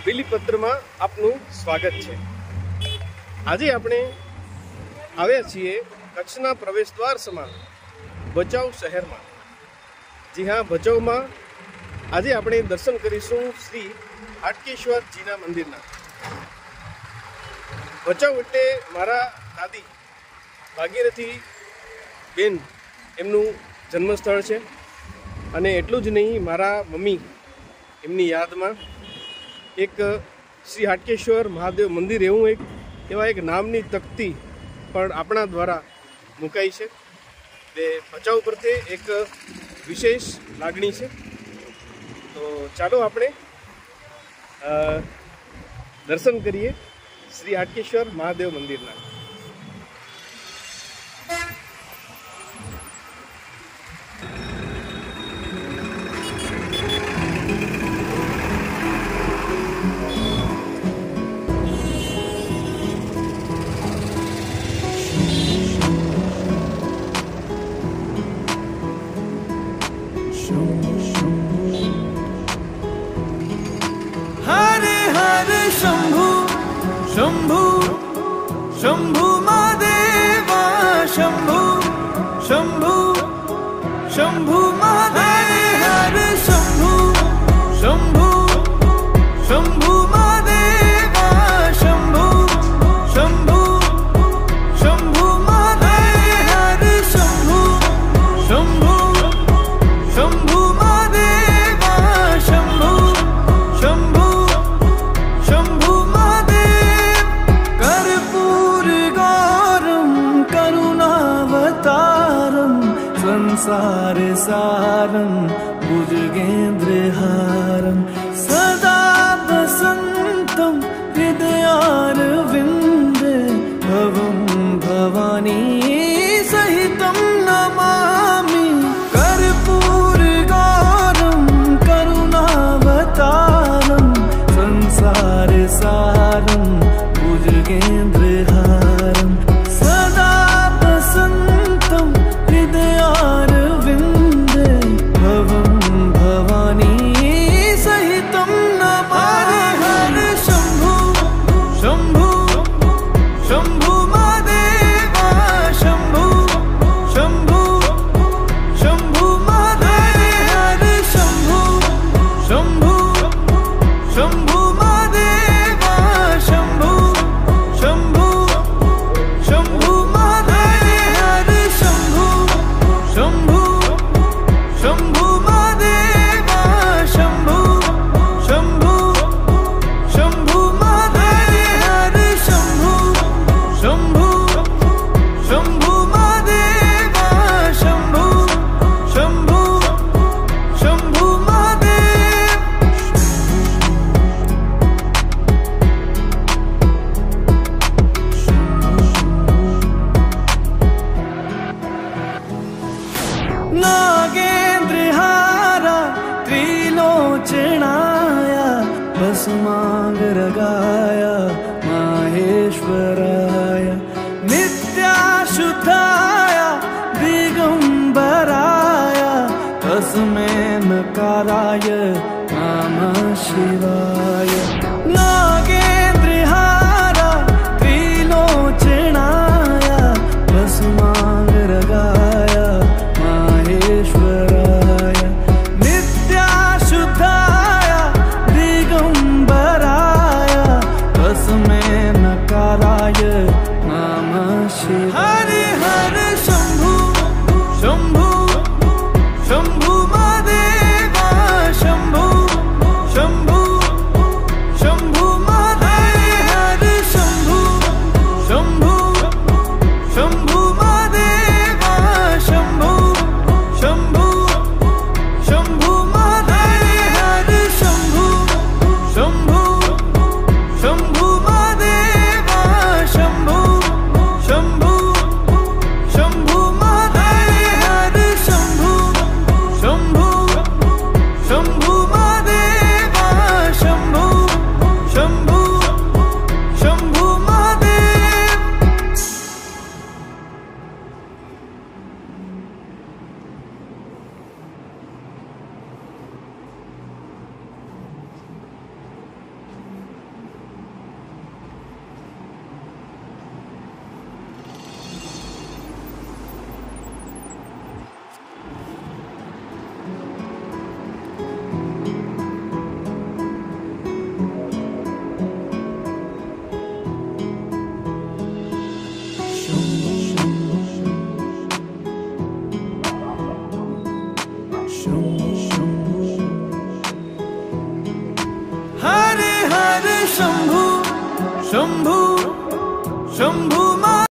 बिलीपत्रमां आपनु स्वागत है। आज आपणे आव्या छीए कच्छना प्रवेशद्वार समा भचाउ शहर में। जी हाँ, भचाउ में आज आपणे दर्शन करीशुं श्री हाटकेश्वर जीना मंदिरना। भचाउ एटले मारा दादी भागीरथी बेन एमनु जन्मस्थळ छे अने एटલું જ नहीं, मारा मम्मी एमनी याद में एक श्री हाटकेश्वर महादेव मंदिर एवं एक नामनी तख्ती पण आपणा द्वारा मुकाई है। भचाउ प्रत्ये एक विशेष लागणी है। तो चालो आपणे दर्शन करिए श्री हाटकेश्वर महादेव मंदिरना। हरे हरे शंभु शंभु शंभु महादेवा, शंभु शंभु शंभु महादेव। हरे शंभु शंभु शंभु महादेवा, शंभु शंभु शंभु महादेव। हरे शंभु शंभु शंभु महादेवा, शंभु शंभु शंभु महादेव। कर्पूर गौरम करुणावतारम, संसार सारम भुजगेन्द्रहारम, सदा वसंतम हृदयारविंदे, भवं भवानी सहितं नमामि। कर्पूर गौरम करुणावतारम, संसार सारम भुजगेन्द्रहारम, सदा वसंतम हृदयारविंदे, भवं भवानी सहितं नमामि। हरे शंभु शंभु शंभु महादेवा, शंभु शंभु शंभु महादेव। हरे शंभु शंभु शंभु महादेवा, शंभु शंभु शंभु महादेव। हरे शंभु शंभु शंभु महादेवा, शंभु शंभु शंभु महादेव। हरे शंभु शंभु शंभु महादेवा, शंभु शंभु शंभु महादेव। नागेन्द्रहारा त्रिलोचनाय, भस्मांगरागाय माहेश्वराय, नित्याशुद्धाय दिगंबराय, तस्मै नकाराय नमः शिवाय। नागेन्द्रहारा त्रिलोचनाय, भस्मांगरागाय माहेश्वराय, नित्याशुद्धाय दिगंबराय, तस्मै नकाराय नमः शिवाय। हरे हरे शंभु शंभु शंभु महादेवा, शंभु शंभु शंभू शंभू